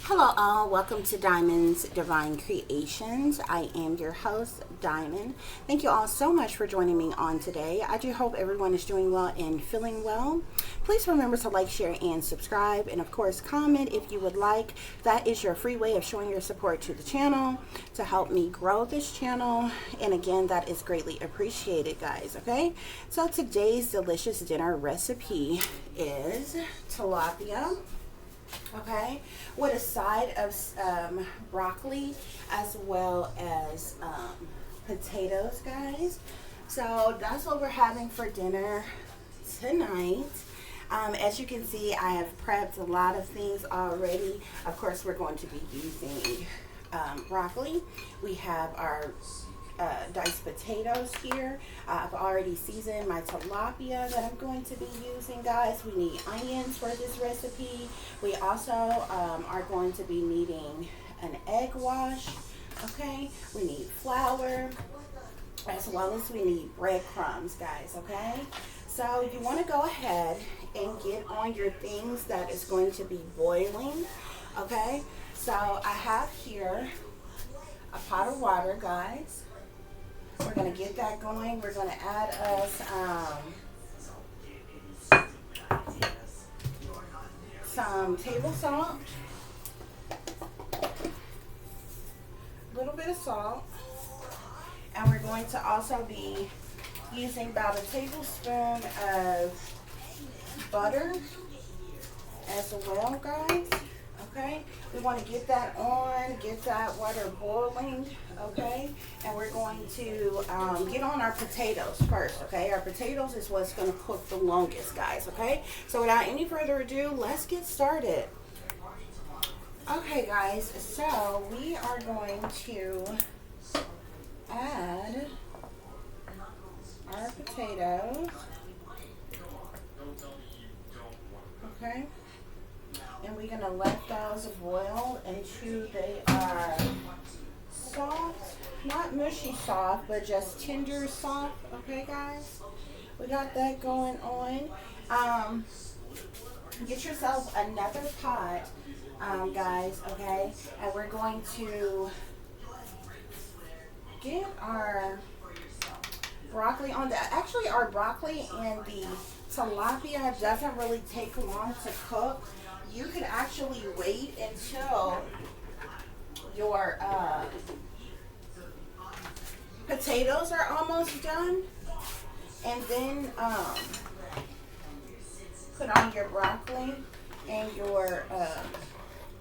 Hello all, welcome to Diamond's Divine Creations. I am your host, Diamond. Thank you all so much for joining me on today. I do hope everyone is doing well and feeling well. Please remember to like, share, and subscribe, and of course comment if you would like. That is your free way of showing your support to the channel to help me grow this channel, and again, that is greatly appreciated, guys. Okay, so today's delicious dinner recipe is tilapia, okay, with a side of broccoli as well as potatoes, guys. So that's what we're having for dinner tonight. As you can see, I have prepped a lot of things already. Of course, we're going to be using broccoli. We have our diced potatoes here. I've already seasoned my tilapia that I'm going to be using, guys. We need onions for this recipe. We also are going to be needing an egg wash. Okay, we need flour as well as we need breadcrumbs, guys. Okay, so you want to go ahead and get on your things that is going to be boiling. Okay, so I have here a pot of water, guys. We're going to get that going. We're going to add us some table salt, a little bit of salt, and we're going to also be using about a tablespoon of butter as well, guys. Okay, we want to get that on, get that water boiling, okay, and we're going to get on our potatoes first, okay. Our potatoes is what's going to cook the longest, guys, okay. So without any further ado, let's get started. Okay, guys, so we are going to add our potatoes, okay. And we're going to let those boil until they are soft, not mushy soft, but just tender soft, okay, guys? We got that going on. Get yourself another pot, guys, okay? And we're going to get our broccoli on the, actually our broccoli and the tilapia doesn't really take long to cook. You could actually wait until your potatoes are almost done, and then put on your broccoli and your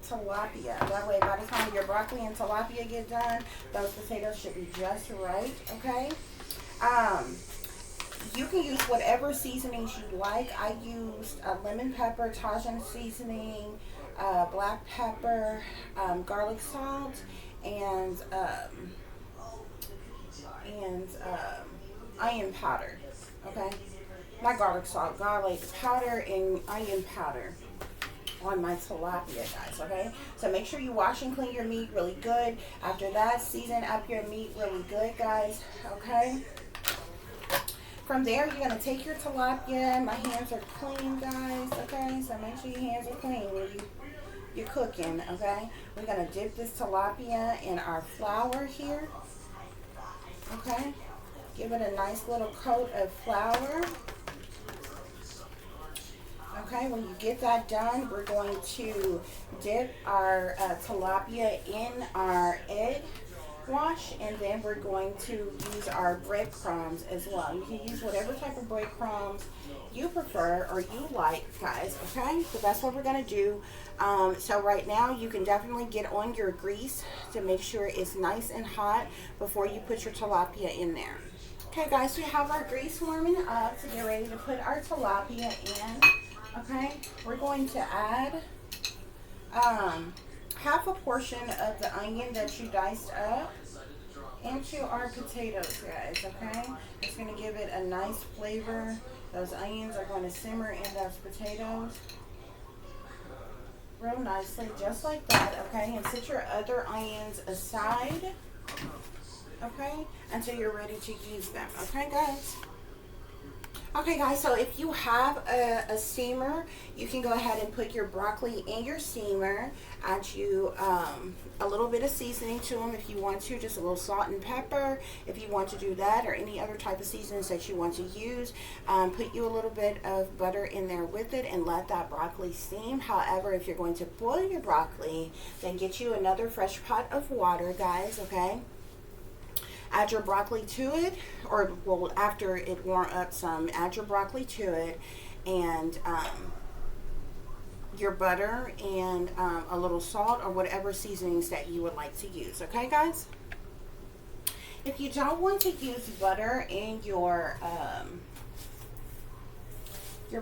tilapia. That way, by the time your broccoli and tilapia get done, those potatoes should be just right, okay? You can use whatever seasonings you like. I used lemon pepper, Tajin seasoning, black pepper, garlic salt, and onion powder. Okay, not garlic salt, garlic powder and onion powder on my tilapia, guys. Okay, so make sure you wash and clean your meat really good. After that, season up your meat really good, guys. Okay. From there, you're going to take your tilapia. My hands are clean, guys, okay? So make sure your hands are clean when you're cooking, okay? We're going to dip this tilapia in our flour here, okay? Give it a nice little coat of flour. Okay, when you get that done, we're going to dip our tilapia in our egg wash, and then we're going to use our breadcrumbs as well. You can use whatever type of breadcrumbs you prefer or you like, guys, okay? So that's what we're going to do. So right now, you can definitely get on your grease to make sure it's nice and hot before you put your tilapia in there. Okay, guys, we have our grease warming up to get ready to put our tilapia in, okay? We're going to add half a portion of the onion that you diced up into our potatoes, guys, okay? It's going to give it a nice flavor. Those onions are going to simmer in those potatoes real nicely, just like that, okay? And set your other onions aside, okay, until you're ready to use them, okay, guys? Okay guys, so if you have a steamer, you can go ahead and put your broccoli in your steamer. Add you a little bit of seasoning to them if you want to, just a little salt and pepper if you want to do that, or any other type of seasonings that you want to use. Put you a little bit of butter in there with it and let that broccoli steam. However, if you're going to boil your broccoli, then get you another fresh pot of water, guys, okay? Add your broccoli to it, or well, after it warm up some, add your broccoli to it, and your butter and a little salt or whatever seasonings that you would like to use. Okay, guys? If you don't want to use butter in your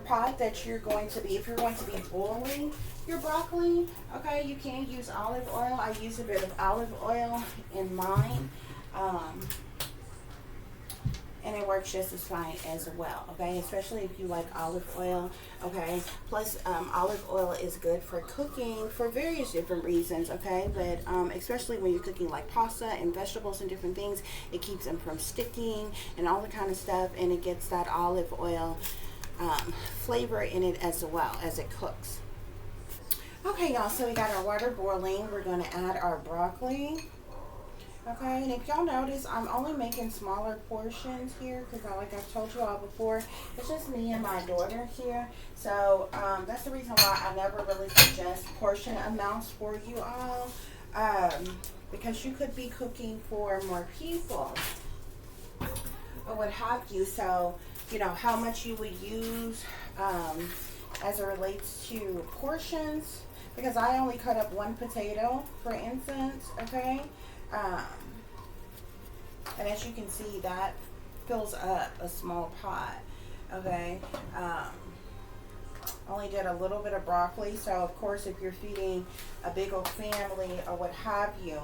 pot that you're going to be, if you're going to be boiling your broccoli, okay, you can use olive oil. I use a bit of olive oil in mine. And it works just as fine as well, okay, especially if you like olive oil, okay. Plus olive oil is good for cooking for various different reasons, okay, but especially when you're cooking like pasta and vegetables and different things, it keeps them from sticking and all the kind of stuff, and it gets that olive oil flavor in it as well as it cooks. Okay, y'all, so we got our water boiling. We're going to add our broccoli. Okay, and if y'all notice, I'm only making smaller portions here because, like I've told you all before, it's just me and my daughter here. So that's the reason why I never really suggest portion amounts for you all, because you could be cooking for more people or what have you. So, you know, how much you would use as it relates to portions, because I only cut up one potato, for instance, okay? And as you can see, that fills up a small pot, okay? Only did a little bit of broccoli, so of course if you're feeding a big old family or what have you,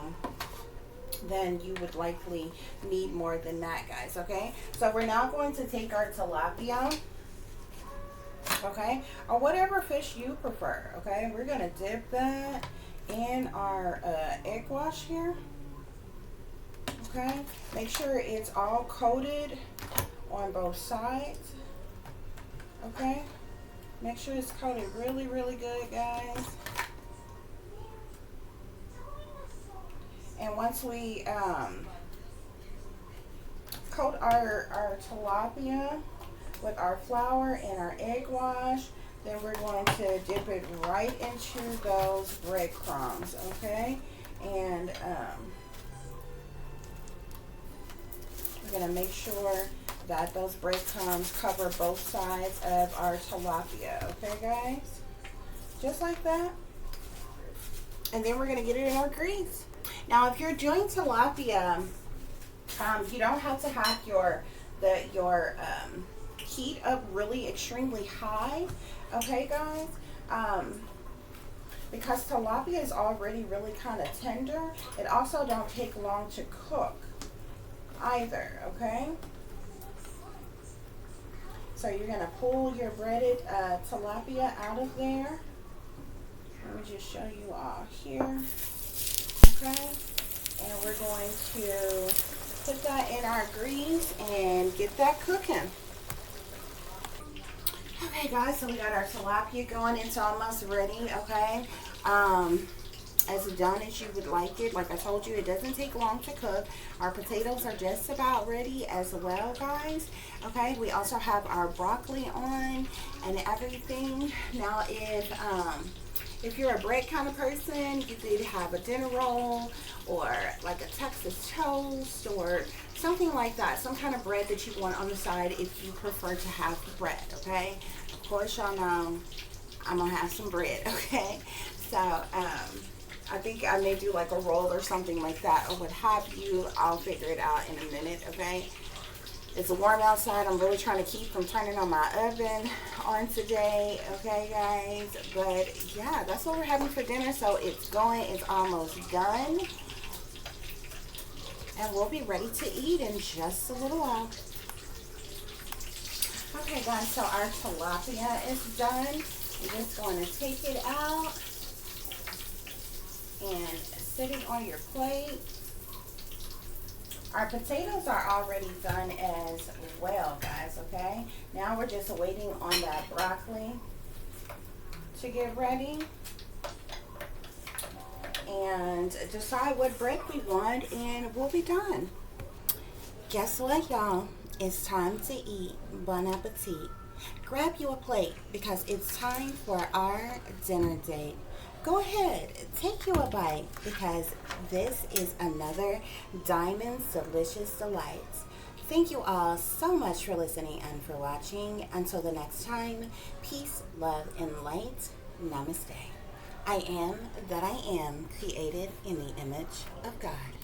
then you would likely need more than that, guys, okay? So we're now going to take our tilapia, okay, or whatever fish you prefer, okay? We're gonna dip that in our egg wash here. Okay, make sure it's all coated on both sides. Okay, make sure it's coated really, really good, guys. And once we coat our tilapia with our flour and our egg wash, then we're going to dip it right into those breadcrumbs, okay? And we're going to make sure that those breadcrumbs cover both sides of our tilapia, okay, guys? Just like that. And then we're going to get it in our grease. Now, if you're doing tilapia, you don't have to have your heat up really extremely high, okay, guys? Because tilapia is already really kind of tender. It also don't take long to cook either, okay? So you're going to pull your breaded tilapia out of there. Let me just show you all here, okay? And we're going to put that in our grease and get that cooking. Okay, guys, so we got our tilapia going. It's almost ready, okay? As done as you would like it. Like I told you, it doesn't take long to cook. Our potatoes are just about ready as well, guys. Okay, we also have our broccoli on and everything. Now, if you're a bread kind of person, you could have a dinner roll or like a Texas toast or something like that. Some kind of bread that you want on the side if you prefer to have bread, okay? Of course, y'all know I'm gonna have some bread, okay? So, I think I may do like a roll or something like that or what have you. I'll figure it out in a minute, okay? It's warm outside. I'm really trying to keep from turning on my oven on today, okay, guys? But yeah, that's what we're having for dinner. So it's going, it's almost done. And we'll be ready to eat in just a little while. Okay, guys, so our tilapia is done. You're just going to take it out and set it on your plate. Our potatoes are already done as well, guys, okay? Now we're just waiting on that broccoli to get ready. And decide what bread we want, and we'll be done. Guess what, y'all? It's time to eat. Bon appetit. Grab you a plate because it's time for our dinner date. Go ahead, take you a bite because this is another Diamond's Delicious Delights. Thank you all so much for listening and for watching. Until the next time, peace, love, and light. Namaste. I am that I am, created in the image of God.